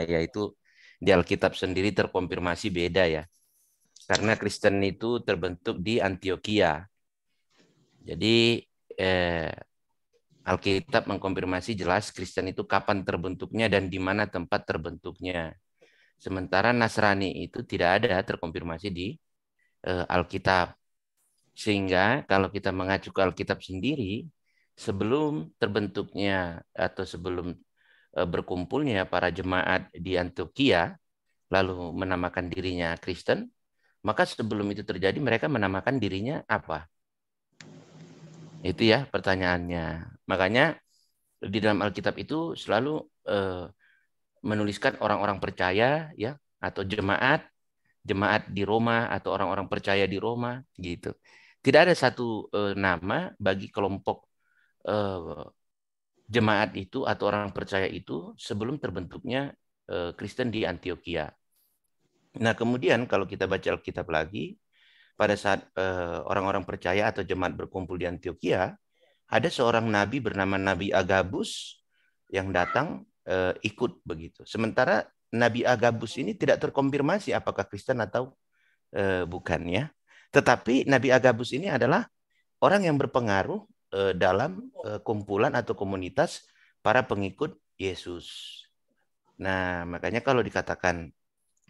yaitu di Alkitab sendiri terkonfirmasi beda ya. Karena Kristen itu terbentuk di Antioquia. Jadi Alkitab mengkonfirmasi jelas Kristen itu kapan terbentuknya dan di mana tempat terbentuknya. Sementara Nasrani itu tidak ada terkonfirmasi di Alkitab. Sehingga kalau kita mengacu ke Alkitab sendiri, sebelum terbentuknya atau sebelum berkumpulnya para jemaat di Antioquia, lalu menamakan dirinya Kristen, maka sebelum itu terjadi mereka menamakan dirinya apa? Itu ya pertanyaannya. Makanya di dalam Alkitab itu selalu menuliskan orang-orang percaya ya atau jemaat di Roma atau orang-orang percaya di Roma gitu. Tidak ada satu nama bagi kelompok jemaat itu atau orang percaya itu sebelum terbentuknya Kristen di Antioquia. Nah, kemudian kalau kita baca Alkitab lagi, pada saat orang-orang percaya atau jemaat berkumpul di Antioquia, ada seorang nabi bernama Nabi Agabus yang datang ikut begitu. Sementara Nabi Agabus ini tidak terkonfirmasi apakah Kristen atau bukan ya. Tetapi Nabi Agabus ini adalah orang yang berpengaruh dalam kumpulan atau komunitas para pengikut Yesus. Nah, makanya kalau dikatakan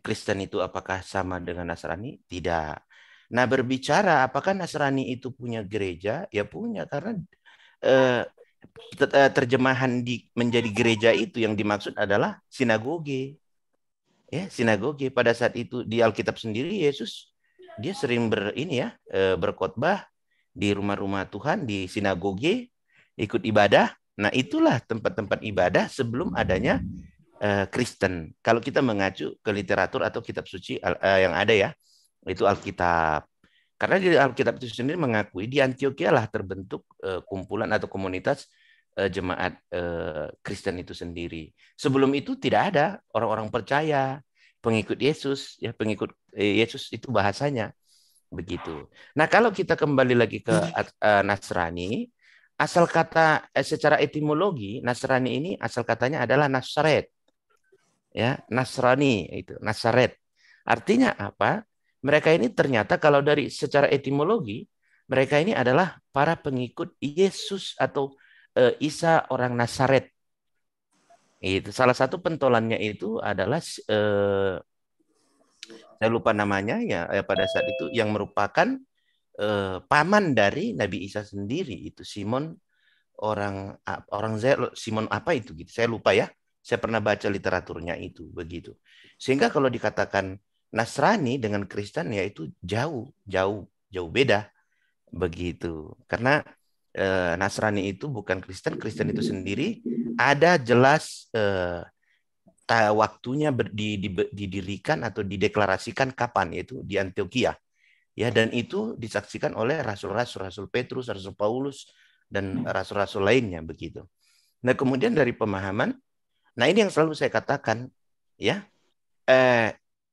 Kristen itu apakah sama dengan Nasrani? Tidak. Nah, berbicara apakah Nasrani itu punya gereja? Ya punya, karena terjemahan menjadi gereja itu yang dimaksud adalah sinagoge. Ya, sinagoge pada saat itu di Alkitab sendiri Yesus dia sering berkhotbah di rumah-rumah Tuhan, di sinagoge, ikut ibadah. Nah, itulah tempat-tempat ibadah sebelum adanya Kristen. Kalau kita mengacu ke literatur atau kitab suci yang ada ya, itu Alkitab. Karena di Alkitab itu sendiri mengakui di Antioquia lah terbentuk kumpulan atau komunitas jemaat Kristen itu sendiri. Sebelum itu tidak ada orang-orang percaya, pengikut Yesus, ya pengikut Yesus itu bahasanya begitu. Nah, kalau kita kembali lagi ke Nasrani, asal kata secara etimologi Nasrani ini asal katanya adalah Nazaret. Ya, Nasrani itu, Nazaret. Artinya apa? Mereka ini ternyata kalau dari secara etimologi, mereka ini adalah para pengikut Yesus atau Isa orang Nazaret. Itu salah satu pentolannya itu adalah saya lupa namanya ya pada saat itu yang merupakan paman dari Nabi Isa sendiri itu Simon Simon apa itu gitu. Saya lupa ya. Saya pernah baca literaturnya itu begitu. Sehingga kalau dikatakan Nasrani dengan Kristen ya itu jauh beda begitu. Karena Nasrani itu bukan Kristen, Kristen itu sendiri ada jelas waktunya didirikan atau dideklarasikan kapan, yaitu di Antioquia. Ya, dan itu disaksikan oleh rasul Petrus, rasul Paulus, dan rasul-rasul lainnya begitu. Nah, kemudian dari pemahaman, nah ini yang selalu saya katakan, ya,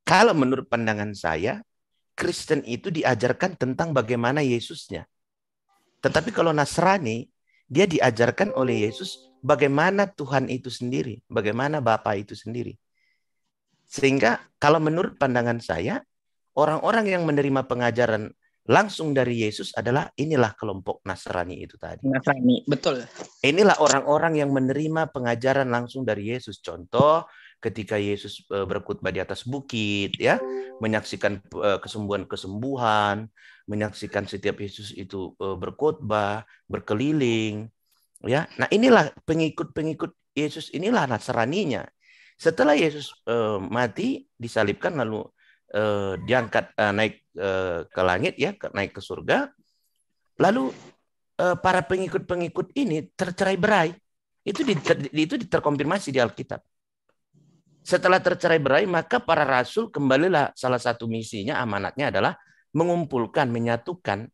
kalau menurut pandangan saya, Kristen itu diajarkan tentang bagaimana Yesusnya. Tetapi kalau Nasrani, dia diajarkan oleh Yesus bagaimana Tuhan itu sendiri, bagaimana Bapa itu sendiri. Sehingga kalau menurut pandangan saya, orang-orang yang menerima pengajaran langsung dari Yesus adalah inilah kelompok Nasrani itu tadi. Nasrani, betul. Inilah orang-orang yang menerima pengajaran langsung dari Yesus. Contoh, ketika Yesus berkhotbah di atas bukit, ya, menyaksikan kesembuhan-kesembuhan, menyaksikan setiap Yesus itu berkhotbah, berkeliling, ya. Nah, inilah pengikut-pengikut Yesus, inilah Nasraninya. Setelah Yesus mati, disalibkan lalu diangkat naik ke langit ya, naik ke surga. Lalu para pengikut-pengikut ini tercerai-berai. Itu terkonfirmasi di Alkitab. Setelah tercerai-berai, maka para rasul kembalilah, salah satu misinya, amanatnya adalah mengumpulkan, menyatukan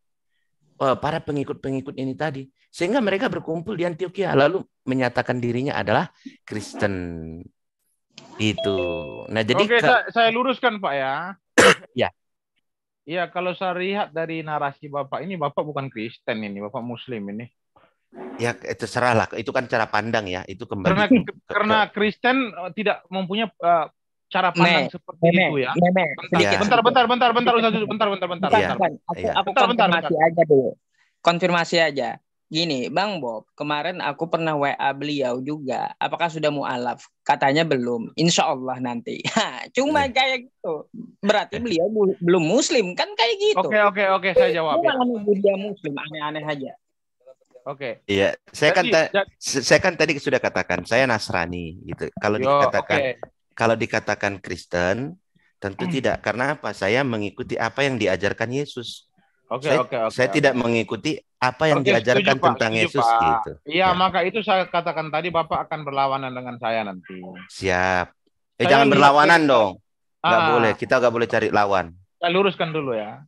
para pengikut-pengikut ini tadi. Sehingga mereka berkumpul di Antioquia, lalu menyatakan dirinya adalah Kristen. Itu. Nah, jadi Oke, saya luruskan Pak ya. Ya. Iya, kalau saya lihat dari narasi Bapak ini, Bapak bukan Kristen ini, Bapak Muslim ini. Ya terserah lah, itu kan cara pandang ya, itu kembali Karena Kristen tidak mempunyai cara pandang Mek, seperti itu ya. Mek, Ya. Bentar, Ustaz Yusuf, bentar. Iya. Aku Bentar. konfirmasi aja dulu. Konfirmasi aja. Gini, Bang Bob, kemarin aku pernah WA beliau juga. Apakah sudah mualaf? Katanya belum. Insya Allah nanti. Cuma kayak gitu. Berarti beliau belum Muslim kan kayak gitu. Oke, saya jawab ya. Dia Muslim, aneh-aneh aja. Oke. Iya, saya kan tadi sudah katakan saya Nasrani gitu. Kalau dikatakan Kristen, tentu tidak. Karena apa? Saya mengikuti apa yang diajarkan Yesus. Saya tidak mengikuti apa yang diajarkan tentang Yesus gitu. Iya, maka itu saya katakan tadi Bapak akan berlawanan dengan saya nanti. Siap. Jangan berlawanan dong. Nggak boleh. Kita nggak boleh cari lawan. Saya luruskan dulu ya.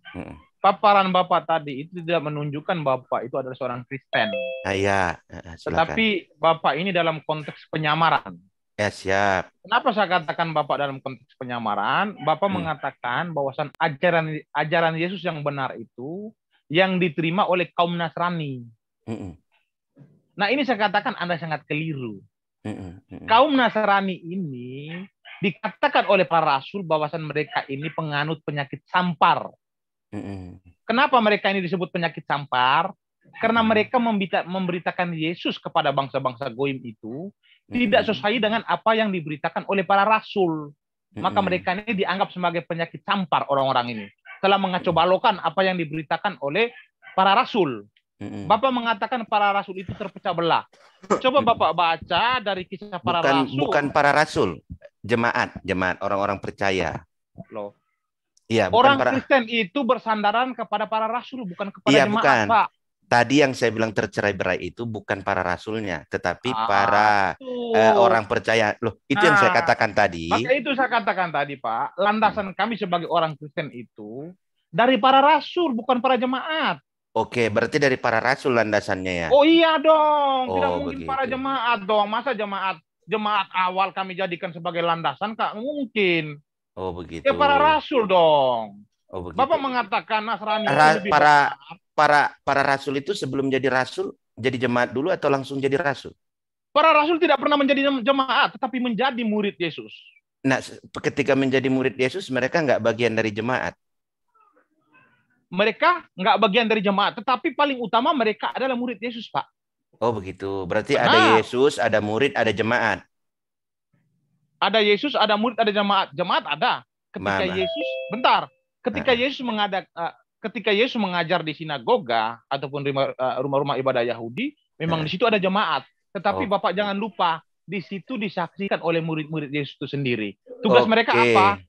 Paparan Bapak tadi itu tidak menunjukkan Bapak itu adalah seorang Kristen. Iya. Tetapi Bapak ini dalam konteks penyamaran. Ya, siap. Kenapa saya katakan Bapak dalam konteks penyamaran? Bapak mengatakan bahwasan ajaran Yesus yang benar itu yang diterima oleh kaum Nasrani. Nah, ini saya katakan Anda sangat keliru. Kaum Nasrani ini dikatakan oleh para rasul bahwasan mereka ini penganut penyakit sampar. Kenapa mereka ini disebut penyakit sampar? Karena mereka memberitakan Yesus kepada bangsa-bangsa goim itu tidak sesuai dengan apa yang diberitakan oleh para rasul. Maka mereka ini dianggap sebagai penyakit sampar orang-orang ini. Telah mengacau-balokan apa yang diberitakan oleh para rasul. Bapak mengatakan para rasul itu terpecah belah. Coba Bapak baca dari kisah para rasul. Bukan para rasul, jemaat orang-orang percaya. Loh. Iya, orang Kristen itu bersandaran kepada para rasul, bukan kepada jemaat, bukan. Pak. Tadi yang saya bilang tercerai-berai itu bukan para rasulnya, tetapi para orang percaya. Loh, itu yang saya katakan tadi. Maka itu saya katakan tadi, Pak. Landasan kami sebagai orang Kristen itu dari para rasul, bukan para jemaat. Oke, berarti dari para rasul landasannya ya? Oh iya dong, tidak mungkin begitu. para jemaat dong. Masa jemaat awal kami jadikan sebagai landasan? Kak, mungkin. Oh begitu. Ya para rasul dong. Oh begitu. Bapak mengatakan Nasrani para rasul itu sebelum jadi rasul jadi jemaat dulu atau langsung jadi rasul? Para rasul tidak pernah menjadi jemaat, tetapi menjadi murid Yesus. Nah, ketika menjadi murid Yesus, mereka nggak bagian dari jemaat. Mereka nggak bagian dari jemaat, tetapi paling utama mereka adalah murid Yesus, Pak. Oh begitu. Berarti ada Yesus, ada murid, ada jemaat. Ada Yesus, ada murid, ada jemaat. Jemaat ada. Ketika Yesus mengajar di sinagoga ataupun rumah-rumah ibadah Yahudi, memang di situ ada jemaat. Tetapi Bapak jangan lupa, di situ disaksikan oleh murid-murid Yesus itu sendiri. Tugas mereka apa?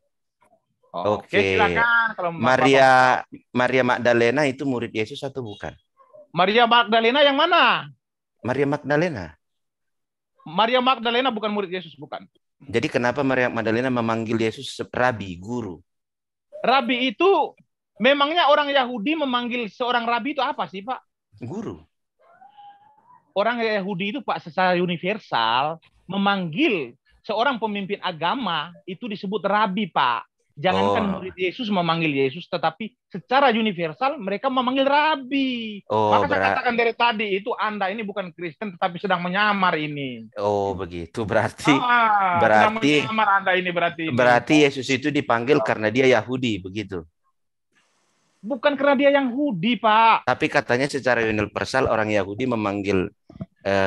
Oke. Silakan. Kalau Maria Magdalena itu murid Yesus atau bukan? Maria Magdalena yang mana? Maria Magdalena. Maria Magdalena bukan murid Yesus, bukan. Jadi kenapa Maria Magdalena memanggil Yesus rabi, guru? Rabi itu, memangnya orang Yahudi memanggil seorang rabi itu apa sih, Pak? Guru. Orang Yahudi itu, Pak, secara universal memanggil seorang pemimpin agama itu disebut rabi, Pak. Jangankan murid Yesus memanggil Yesus, tetapi secara universal mereka memanggil rabi. Maka saya katakan dari tadi itu Anda ini bukan Kristen, tetapi sedang menyamar ini. Oh begitu, berarti menyamar Anda ini berarti Yesus itu dipanggil karena dia Yahudi, begitu? Bukan karena dia Yahudi, Pak. Tapi katanya secara universal orang Yahudi memanggil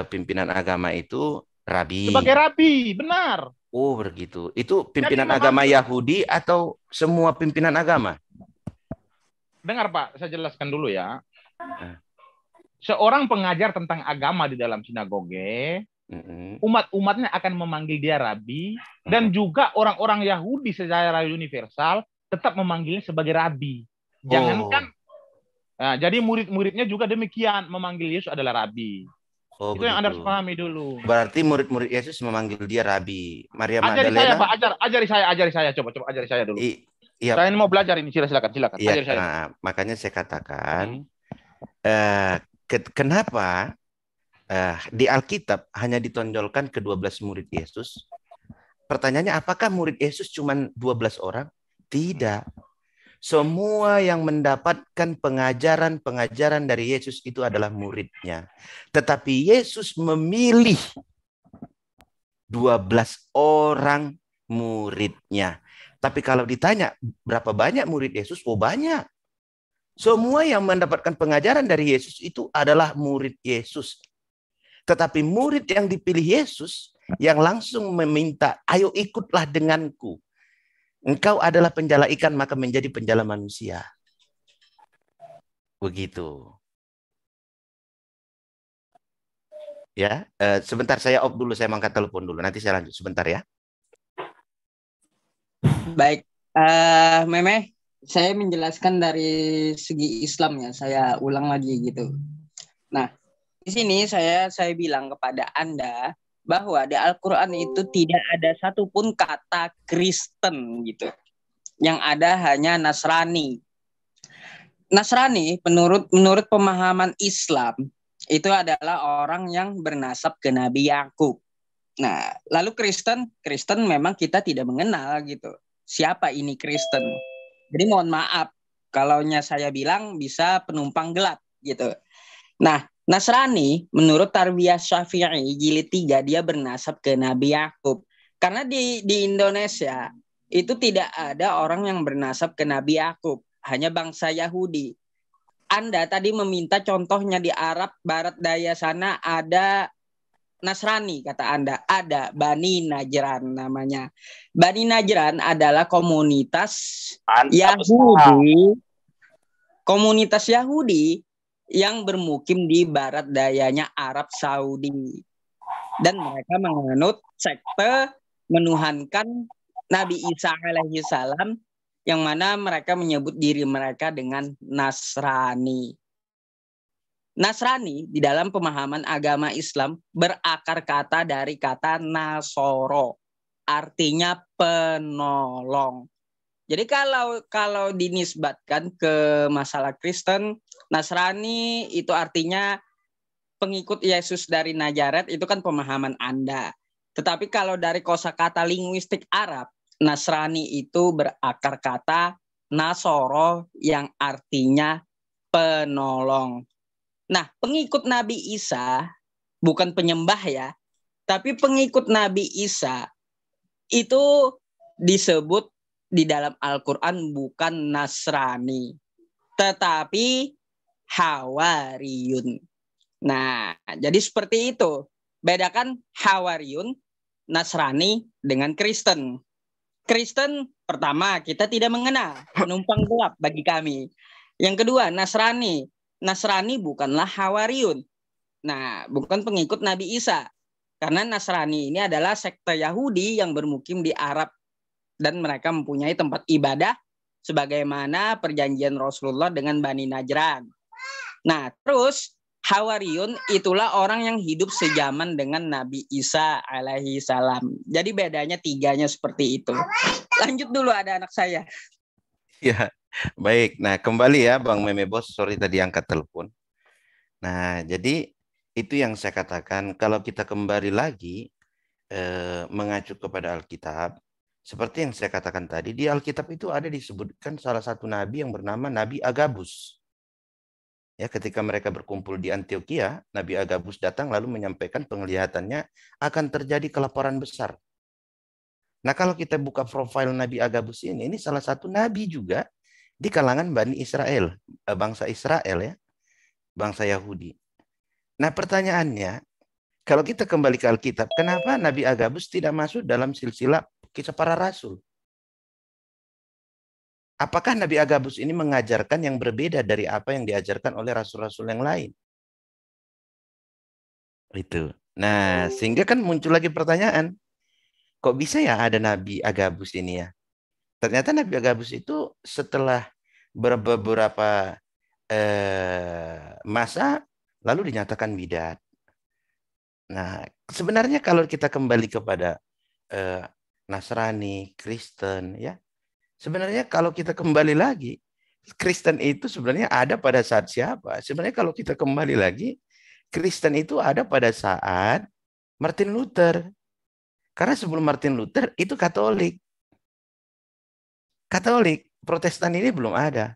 pimpinan agama itu rabi. Sebagai rabi, benar. Oh begitu. Itu pimpinan agama Yahudi atau semua pimpinan agama? Dengar Pak, saya jelaskan dulu ya. Seorang pengajar tentang agama di dalam sinagoge, umat-umatnya akan memanggil dia rabi, dan juga orang-orang Yahudi secara universal tetap memanggilnya sebagai rabi. Jangankan, jadi murid-muridnya juga demikian, memanggil Yesus adalah rabi. Oh, itu begitu. Yang Anda harus pahami dulu. Berarti murid-murid Yesus memanggil dia rabi. Maria Magdalena. Magdalena. Saya, Pak. Ajari saya. Coba ajari saya dulu. Iya. Saya ini mau belajar ini. Silakan. Iya, ajari saya. Makanya saya katakan, kenapa di Alkitab hanya ditonjolkan ke-12 murid Yesus? Pertanyaannya, apakah murid Yesus cuma 12 orang? Tidak. Semua yang mendapatkan pengajaran-pengajaran dari Yesus itu adalah muridnya. Tetapi Yesus memilih 12 orang muridnya. Tapi kalau ditanya berapa banyak murid Yesus? Oh banyak. Semua yang mendapatkan pengajaran dari Yesus itu adalah murid Yesus. Tetapi murid yang dipilih Yesus yang langsung meminta, ayo ikutlah denganku. Engkau adalah penjala ikan, maka menjadi penjala manusia. Begitu. Ya, sebentar saya off dulu, saya angkat telepon dulu. Nanti saya lanjut sebentar ya. Baik, Memeh, saya menjelaskan dari segi Islam ya. Saya ulang lagi gitu. Nah, di sini saya bilang kepada Anda bahwa di Al-Quran itu tidak ada satupun kata Kristen gitu. Yang ada hanya Nasrani. Nasrani menurut pemahaman Islam itu adalah orang yang bernasab ke Nabi Yakub. Nah, lalu Kristen memang kita tidak mengenal gitu. Siapa ini Kristen? Jadi mohon maaf kalaunya saya bilang bisa penumpang gelap gitu. Nah, Nasrani menurut Tarbiyah Syafi'i jilid 3 dia bernasab ke Nabi Yakub. Karena di Indonesia itu tidak ada orang yang bernasab ke Nabi Yakub, hanya bangsa Yahudi. Anda tadi meminta contohnya di Arab Barat Daya sana ada Nasrani, kata Anda. Ada Bani Najran namanya. Bani Najran adalah komunitas Yahudi. Komunitas Yahudi yang bermukim di barat dayanya Arab Saudi. Dan mereka menganut sekte menuhankan Nabi Isa alaihi salam, yang mana mereka menyebut diri mereka dengan Nasrani. Nasrani di dalam pemahaman agama Islam berakar kata dari kata Nasoro, artinya penolong. Jadi kalau dinisbatkan ke masalah Kristen, Nasrani itu artinya pengikut Yesus dari Nazaret, itu kan pemahaman Anda. Tetapi kalau dari kosakata linguistik Arab, Nasrani itu berakar kata Nasoro yang artinya penolong. Nah, pengikut Nabi Isa, bukan penyembah ya, tapi pengikut Nabi Isa itu disebut di dalam Al-Quran bukan Nasrani, tetapi Hawariyun. Nah, jadi seperti itu. Bedakan Hawariyun, Nasrani dengan Kristen. Kristen, pertama, kita tidak mengenal, penumpang gelap bagi kami. Yang kedua, Nasrani. Nasrani bukanlah Hawariyun. Nah, bukan pengikut Nabi Isa. Karena Nasrani ini adalah sekte Yahudi yang bermukim di Arab. Dan mereka mempunyai tempat ibadah sebagaimana perjanjian Rasulullah dengan Bani Najran. Nah, terus Hawariyun itulah orang yang hidup sejaman dengan Nabi Isa alaihi salam. Jadi bedanya tiganya seperti itu. Lanjut dulu, ada anak saya. Ya, baik. Nah, kembali ya Bang Meme Bos, sorry tadi angkat telepon. Nah, jadi itu yang saya katakan, kalau kita kembali lagi mengacu kepada Alkitab, seperti yang saya katakan tadi, di Alkitab itu ada disebutkan salah satu nabi yang bernama Nabi Agabus. Ya, ketika mereka berkumpul di Antioquia, Nabi Agabus datang lalu menyampaikan penglihatannya akan terjadi kelaparan besar. Nah, kalau kita buka profil Nabi Agabus ini salah satu nabi juga di kalangan Bani Israel, bangsa Israel ya, bangsa Yahudi. Nah, pertanyaannya, kalau kita kembali ke Alkitab, kenapa Nabi Agabus tidak masuk dalam silsilah Kisah Para Rasul? Apakah Nabi Agabus ini mengajarkan yang berbeda dari apa yang diajarkan oleh rasul-rasul yang lain? Itu. Nah, sehingga kan muncul lagi pertanyaan, kok bisa ya ada Nabi Agabus ini ya? Ternyata Nabi Agabus itu setelah beberapa masa lalu dinyatakan bidat. Nah, sebenarnya kalau kita kembali kepada Nasrani, Kristen, ya, sebenarnya kalau kita kembali lagi, Kristen itu sebenarnya ada pada saat siapa? Sebenarnya kalau kita kembali lagi, Kristen itu ada pada saat Martin Luther. Karena sebelum Martin Luther itu Katolik. Katolik. Protestan ini belum ada.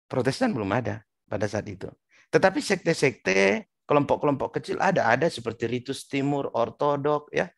Protestan belum ada pada saat itu. Tetapi sekte-sekte, kelompok-kelompok kecil ada seperti Ritus Timur, Ortodok, ya,